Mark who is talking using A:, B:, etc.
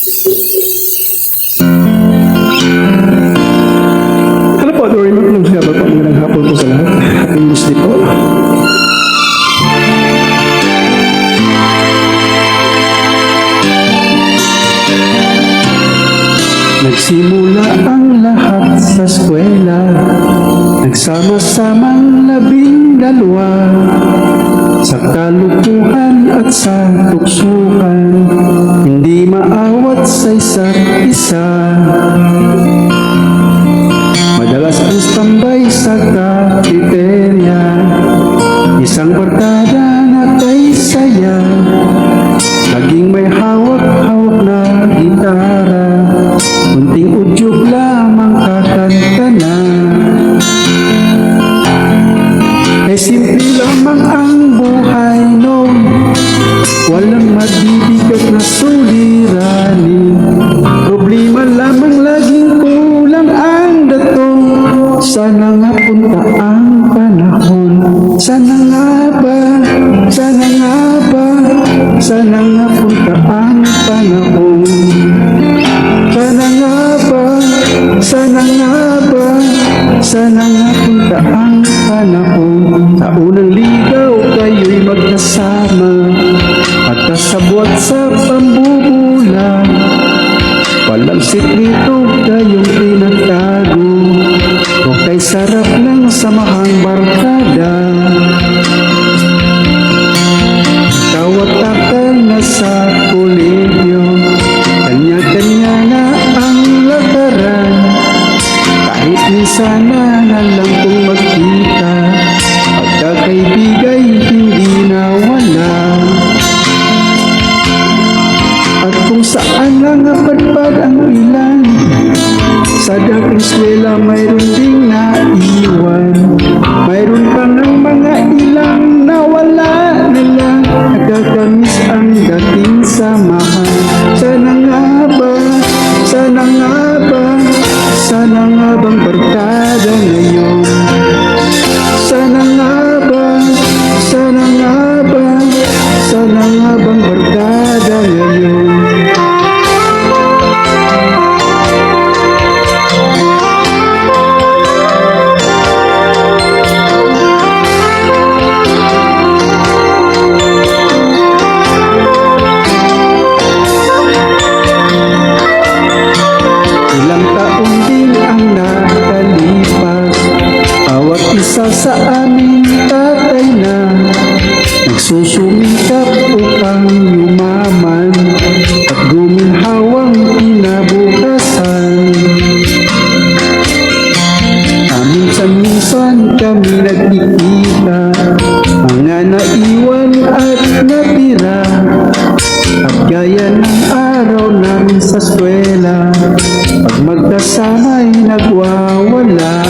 A: Ano po, Dory Magnum, siya ba po? Magandang hapon po sa lahat. Happy Wednesday po. Nagsimula ang lahat sa eskwela, nagsama-samang 12, sa kalukuhan at sa tuksukan, hindi maawat sa isa't isa. Madalas ang tambay sa cafeteria, isang barkada na kay saya, laging may hawak-hawak na gitara, kunting udyok lamang kakanta na. Simple lamang ang buhay noon, walang mabibigat na suliranin, problema lamang laging kulang ang datong. Sana nga punta ang panahon, sana nga ba, sana nga ba, sana nga punta ang panahon. Sana nga ba, sana nga ba, sana nga punta ang panahon. Sa unang ligaw kayo'y magkasama, at kasabwat sa pambubulan, walang sikrito kayong pinagtago, o kay sarap ng samahang barkada. Tawat akay na sa kolegyo, kanya-kanya na ang lakaran, kahit minsan na lang kung magkita, pagkakaibigay hindi nawala. At kung saan lang napadpad ang ilan, sa dating eskwela mayroon ding naiwan, mayroon pa ng mga ilang nawala nila, nakakamiss ang dating samahan. Sana nga ba, sana nga ba, sana nga bang barkada ngayon? Sana nga ba, sana nga ba, sana nga bang barkada ngayon? Ilang taon din ang nakalipas, bawat isa sa amin tatay na, nagsusumikap upang yumaman at guminhawang kinabukasan. Minsan-minsan kami nagkikita, mga naiwan at natira, at gaya ng araw namin sa eskwela, pag magkasama'y nagwawala.